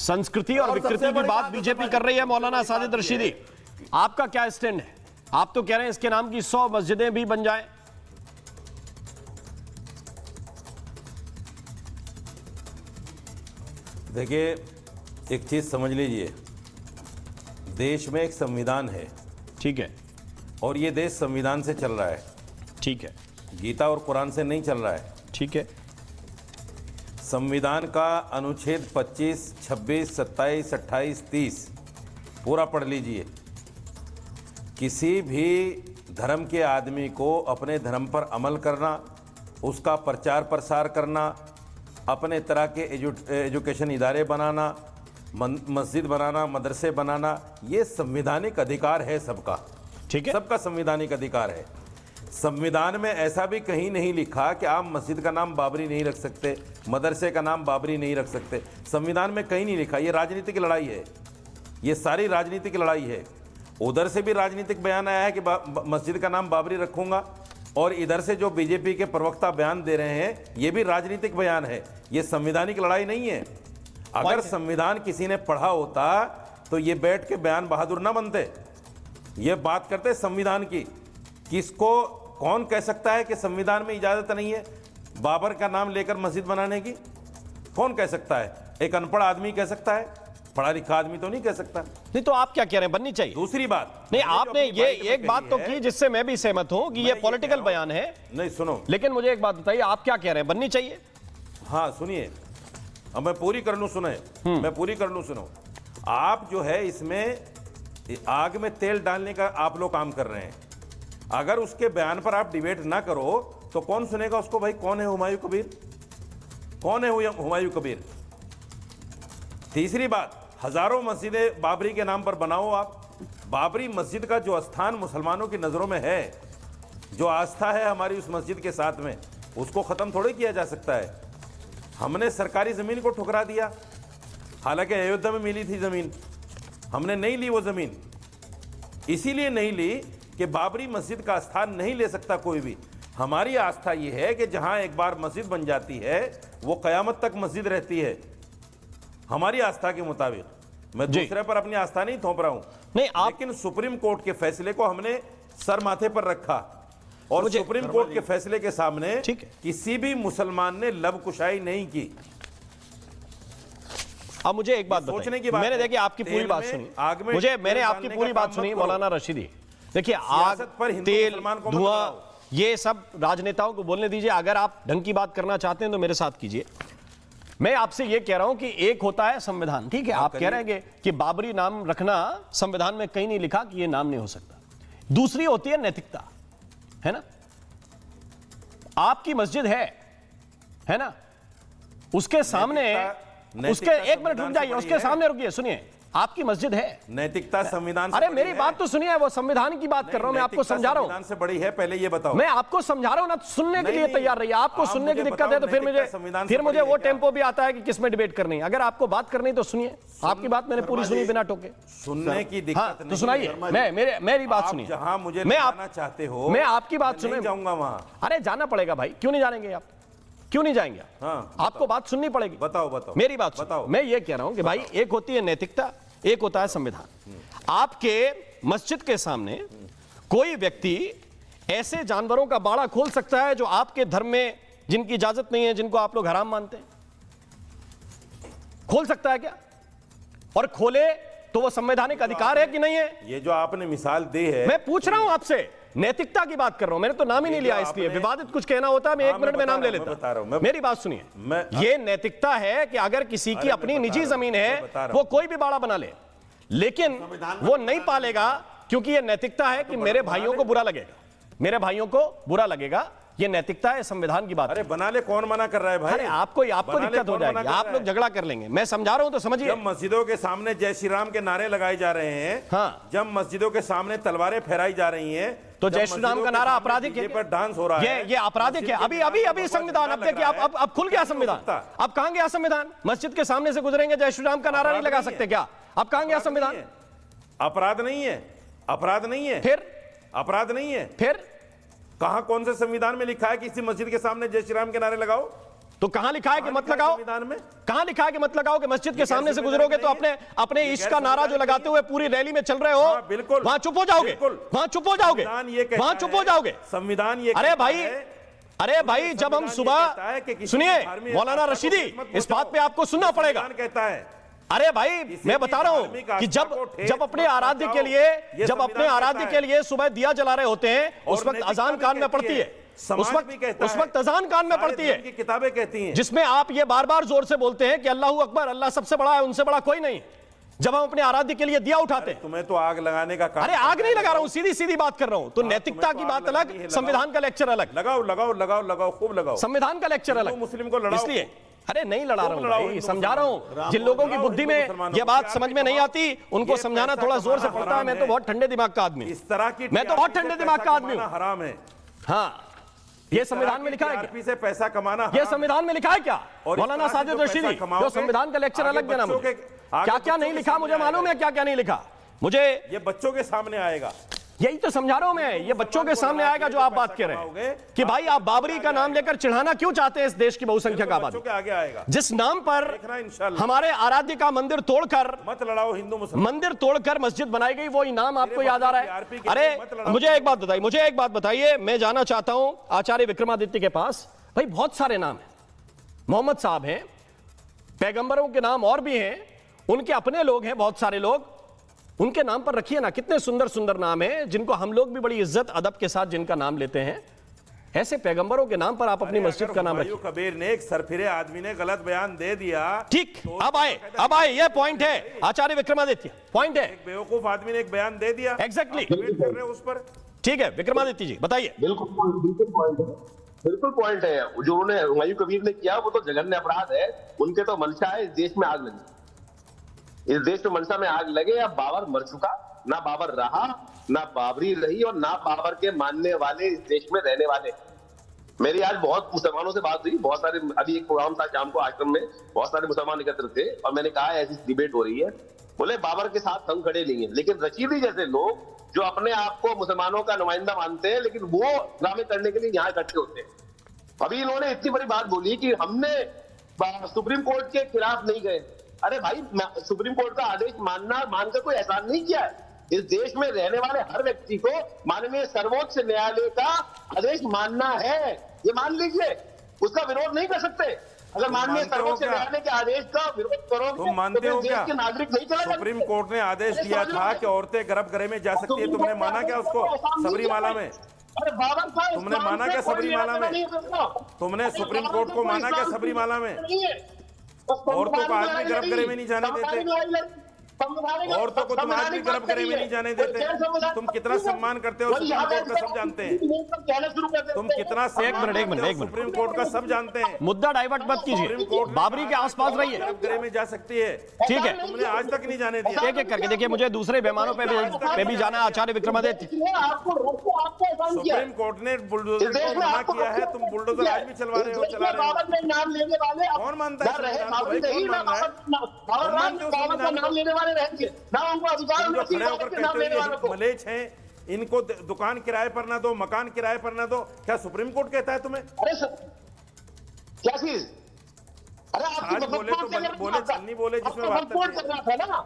संस्कृति और विकृति की बात बीजेपी कर रही है। मौलाना साजिद रशीदी, आपका क्या स्टैंड है? आप तो कह रहे हैं इसके नाम की 100 मस्जिदें भी बन जाएं। देखिए, एक चीज समझ लीजिए, देश में एक संविधान है, ठीक है, और ये देश संविधान से चल रहा है, ठीक है, गीता और कुरान से नहीं चल रहा है। ठीक है। संविधान का अनुच्छेद 25, 26, 27, 28, 30 पूरा पढ़ लीजिए। किसी भी धर्म के आदमी को अपने धर्म पर अमल करना, उसका प्रचार प्रसार करना, अपने तरह के एजुकेशन इदारे बनाना, मस्जिद बनाना, मदरसे बनाना, ये संवैधानिक अधिकार है सबका। ठीक है, सबका संवैधानिक अधिकार है। संविधान में ऐसा भी कहीं नहीं लिखा कि आप मस्जिद का नाम बाबरी नहीं रख सकते, मदरसे का नाम बाबरी नहीं रख सकते। संविधान में कहीं नहीं लिखा। ये राजनीतिक लड़ाई है, ये सारी राजनीतिक लड़ाई है। उधर से भी राजनीतिक बयान आया है कि मस्जिद का नाम बाबरी रखूंगा, और इधर से जो बीजेपी के प्रवक्ता बयान दे रहे हैं, ये भी राजनीतिक बयान है। ये संवैधानिक लड़ाई नहीं है। अगर संविधान किसी ने पढ़ा होता तो ये बैठ के बयान बहादुर ना बनते। ये बात करते संविधान की। किसको कौन कह सकता है कि संविधान में इजाजत नहीं है बाबर का नाम लेकर मस्जिद बनाने की? कौन कह सकता है? एक अनपढ़ आदमी कह सकता है, पढ़ा लिखा आदमी तो नहीं कह सकता। नहीं तो आप क्या कह रहे हैं, बननी चाहिए? दूसरी बात, नहीं, आपने ये एक बात तो की जिससे मैं भी सहमत हूं कि ये पॉलिटिकल बयान है। नहीं, सुनो, लेकिन मुझे एक बात बताइए, आप क्या कह रहे हैं, बननी चाहिए? हाँ सुनिए, अब मैं पूरी कर लूं, सुने, मैं पूरी कर लूं, सुनो। आप जो है इसमें आग में तेल डालने का आप लोग काम कर रहे हैं। अगर उसके बयान पर आप डिबेट ना करो तो कौन सुनेगा उसको? भाई, कौन है हुमायूं कबीर? कौन है हुमायूं कबीर? तीसरी बात, हजारों मस्जिदें बाबरी के नाम पर बनाओ आप। बाबरी मस्जिद का जो स्थान मुसलमानों की नजरों में है, जो आस्था है हमारी उस मस्जिद के साथ में, उसको खत्म थोड़े किया जा सकता है। हमने सरकारी जमीन को ठुकरा दिया, हालांकि अयोध्या में मिली थी जमीन, हमने नहीं ली वो जमीन। इसीलिए नहीं ली कि बाबरी मस्जिद का स्थान नहीं ले सकता कोई भी। हमारी आस्था ये है कि जहां एक बार मस्जिद बन जाती है वो कयामत तक मस्जिद रहती है, हमारी आस्था के मुताबिक। मैं दूसरे पर अपनी आस्था नहीं थोप रहा हूं। नहीं, लेकिन सुप्रीम कोर्ट के फैसले को हमने सर माथे पर रखा, और सुप्रीम कोर्ट के फैसले के सामने किसी भी मुसलमान ने लबकुशाई नहीं की। अब मुझे एक बात सोचने की बात, बात मैंने है। देखिए आपकी पूरी बात सुनी, मैंने आपकी पूरी बात सुनी मौलाना रशीदी। देखिए, आग, तेल, धुआं, ये सब राजनेताओं को बोलने दीजिए। अगर आप ढंग की बात करना चाहते हैं तो मेरे साथ कीजिए। मैं आपसे ये कह रहा हूं कि एक होता है संविधान, ठीक है, आप कह रहे हैं कि बाबरी नाम रखना संविधान में कहीं नहीं लिखा कि ये नाम नहीं हो सकता। दूसरी होती है नैतिकता, है ना? आपकी मस्जिद है ना, उसके सामने, उसके, एक मिनट रुक जाइए, उसके सामने रुकिए, सुनिए, आपकी मस्जिद है, नैतिकता संविधान से अरे मेरी बात तो सुनिए, वो संविधान की बात कर रहा हूं, मैं आपको समझा रहा हूं। संविधान से बड़ी है, पहले ये बताओ। मैं आपको समझा रहा हूं ना, सुनने के लिए तैयार रहिए। आपको सुनने की दिक्कत है तो फिर मुझे वो टेम्पो भी आता है कि किसमें डिबेट करनी है। अगर आपको बात करनी तो सुनिए, आपकी बात मैंने पूरी सुनी बिना टोके। सुनने की दिक्कत नहीं तो सुनाइए, मेरी बात सुनिए। जहां मुझे मैं आप चाहते हो, मैं आपकी बात सुने जाऊंगा वहां। अरे जाना पड़ेगा भाई, क्यों नहीं जानेंगे आप? क्यों नहीं जाएंगे? आपको बात सुननी पड़ेगी। बताओ, मेरी बात बताओ। मैं ये कह रहा हूं कि भाई, एक होती है नैतिकता, एक होता है संविधान। आपके मस्जिद के सामने कोई व्यक्ति ऐसे जानवरों का बाड़ा खोल सकता है जो आपके धर्म में, जिनकी इजाजत नहीं है, जिनको आप लोग हराम मानते हैं? खोल सकता है क्या? और खोले तो वो संवैधानिक अधिकार है कि नहीं है? ये जो आपने मिसाल दी है, मैं पूछ रहा हूं आपसे, नैतिकता की बात कर रहा हूं। मैंने तो नाम ही नहीं लिया, इसलिए विवादित कुछ कहना होता है मैं 1 मिनट में नाम ले लेता। मेरी बात सुनिए, ये नैतिकता है कि अगर किसी की अपनी निजी जमीन है, वो कोई भी बाड़ा बना ले, लेकिन वो नहीं पालेगा, क्योंकि ये नैतिकता है कि मेरे भाइयों को बुरा लगेगा, मेरे भाइयों को बुरा लगेगा। ये नैतिकता है, संविधान की बात। अरे बना ले, कौन मना कर रहा है भाई? अरे आपको दिक्कत हो जाएगी, आप लोग झगड़ा कर लेंगे। मैं समझा रहा हूं तो समझिए। जब मस्जिदों के सामने जय श्री राम के नारे लगाए जा रहे हैं, हाँ, जब मस्जिदों के सामने तलवारें फहराई जा रही हैं, तो जय श्री राम का नारा आपराधिक है? पर डांस हो रहा है, ये आपराधिक है। अभी संविधान, अब देखिए, अब खुल गया संविधान। अब कहां गया संविधान? मस्जिद के सामने से गुजरेंगे, जय श्री राम का नारा नहीं लगा सकते क्या? अब कहां गया संविधान? अपराध नहीं है, अपराध नहीं है, फिर अपराध नहीं है, फिर कहां, कौन से संविधान में लिखा है कि किसी मस्जिद के सामने जय श्री राम के नारे लगाओ? तो कहां लिखा है कि मत लगाओ? संविधान में कहां लिखा है कि मत लगाओ? कि मस्जिद के सामने से गुजरोगे तो अपने इश्क का नारा जो लगाते हुए पूरी रैली में चल रहे हो, बिल्कुल वहां चुप हो जाओगे, वहां चुप हो जाओगे, वहां चुप हो जाओगे। संविधान ये अरे भाई जब हम सुबह, सुनिए मौलाना रशीदी, इस बात पे आपको सुनना पड़ेगा। कहता है, अरे भाई मैं बता रहा हूं कि जब अपने आराध्य के लिए सुबह दिया जला रहे होते हैं, उस वक्त अजान कान में पड़ती है, उस वक्त अजान कान में पड़ती है, किताबें कहती हैं, जिसमें आप ये बार बार जोर से बोलते हैं कि अल्लाहू अकबर, अल्लाह सबसे बड़ा है, उनसे बड़ा कोई नहीं। जब हम अपने आराध्य के लिए दिया उठाते हैं, तुम्हें तो आग लगाने का काम। अरे आग नहीं लगा रहा हूं, सीधी सीधी बात कर रहा हूं। तो नैतिकता की बात अलग, संविधान का लेक्चर अलग। लगाओ लगाओ लगाओ लगाओ, खूब लगाओ। संविधान का लेक्चर अलग, मुस्लिम को लड़ाओ। इसलिए अरे नहीं लड़ा रहा हूं भाई, समझा रहा हूं। जिन लोगों की बुद्धि में ये बात समझ में नहीं आती, उनको समझाना थोड़ा जोर से पड़ता है। मैं तो बहुत ठंडे दिमाग का आदमी, इस तरह की मैं तो बहुत ठंडे दिमाग का आदमी हूं। हराम है। हाँ, ये संविधान में लिखा है क्या? से पैसा कमाना ये संविधान में लिखा है क्या? मौलाना साजिद रशीदी, जो संविधान का लेक्चर अलग देना मुझे। क्या क्या नहीं लिखा मुझे मालूम है, क्या क्या नहीं लिखा मुझे। ये बच्चों के सामने आएगा, यही तो समझा रहा हूं मैं। ये बच्चों के सामने आएगा जो आप बात कर रहे हैं कि भाई आप बाबरी का नाम लेकर चिढ़ाना क्यों चाहते हैं इस देश की बहुसंख्यक आबादी के आगे आएगा, जिस नाम पर हमारे आराध्य का मंदिर तोड़कर, मत लड़ाओ हिंदू मुसलमान, मंदिर तोड़कर मस्जिद बनाई गई, वो इनाम आपको याद आ रहा है? अरे मुझे एक बात बताइए, मैं जाना चाहता हूं आचार्य विक्रमादित्य के पास। भाई बहुत सारे नाम हैं, मोहम्मद साहब हैं, पैगंबरों के नाम और भी हैं, उनके अपने लोग हैं, बहुत सारे लोग, उनके नाम पर रखिए ना। कितने सुंदर सुंदर नाम हैं जिनको हम लोग भी बड़ी इज्जत अदब के साथ जिनका नाम लेते हैं। ऐसे पैगंबरों के नाम पर आप अपनी मस्जिद का नाम रखिए। कबीर ने एक सरफिरे आदमी ने गलत बयान दे दिया, ठीक। अब आए ये पॉइंट है आचार्य विक्रमादित्य, पॉइंट है। एक बेवकूफ आदमी ने एक बयान दे दिया, एग्जैक्टली कर रहे उस पर। ठीक है विक्रमादित्य जी बताइए। बिल्कुल पॉइंट है जो उन्होंने हुमायूं कबीर ने किया, वो तो जघन्य अपराध है। उनके तो मंशा है इस देश में आग लगे, इस देश में मंशा में आग लगे। अब बाबर मर चुका, ना बाबर रहा, ना बाबरी रही, और ना बाबर के मानने वाले इस देश में रहने वाले। मेरी आज बहुत मुसलमानों से बात हुई, बहुत सारे, अभी एक प्रोग्राम था शाम को आश्रम में, बहुत सारे मुसलमान एकत्र थे, और मैंने कहा ऐसी डिबेट हो रही है। बोले बाबर के साथ हम खड़े नहीं है, लेकिन रशीदी जैसे लोग जो अपने आप को मुसलमानों का नुमाइंदा मानते हैं, लेकिन वो ड्रामे करने के लिए यहाँ इकट्ठे होते हैं। अभी इन्होंने इतनी बड़ी बात बोली कि हमने सुप्रीम कोर्ट के खिलाफ नहीं गए। अरे भाई, सुप्रीम कोर्ट का आदेश मानकर कोई एहसान नहीं किया है। इस देश में रहने वाले हर व्यक्ति को माननीय सर्वोच्च न्यायालय का आदेश मानना है, ये मान लीजिए, उसका विरोध नहीं कर सकते। अगर माननीय सर्वोच्च न्यायालय के आदेश का विरोध करोगे तुम मानते हो क्या? नागरिक नहीं चला। सुप्रीम कोर्ट ने आदेश दिया था कि औरतें गर्भगृह में जा सकती है, तुमने माना क्या उसको? सबरीमाला में अरे बाबर साहब, तुमने माना क्या सबरीमाला में? तुमने सुप्रीम कोर्ट को माना क्या सबरीमाला में? औरतों को आदमी गर्भगृह में नहीं जाने देते, औरतों को तुम आदमी गर्भगृह में नहीं जाने देते। तुम कितना सम्मान करते हो सुप्रीम कोर्ट का सब जानते हैं, तुम कितना सुप्रीम कोर्ट का सब जानते हैं। मुद्दा डाइवर्ट मत कीजिए, बाबरी के आसपास रहिए। गर्भगृह में जा सकती है, ठीक है, तुमने आज तक नहीं जाने दिया। एक एक करके देखिए, मुझे दूसरे पैमानों पे भी जाना है। आचार्य विक्रमादित्य, सुप्रीम कोर्ट ने बुलडोजर को मना किया है, तुम बुलडोजर आज भी चलवा रहे हो, चला रहे हो। नाम लेने वाले कौन मानता है? मलेच हैं, इनको दुकान किराए पर ना दो, मकान किराए पर ना दो, क्या सुप्रीम कोर्ट कहता है तुम्हें? अरे क्या चीज? अरे आज बोले तो बोले, नहीं बोले जिसमें बात करना था ना।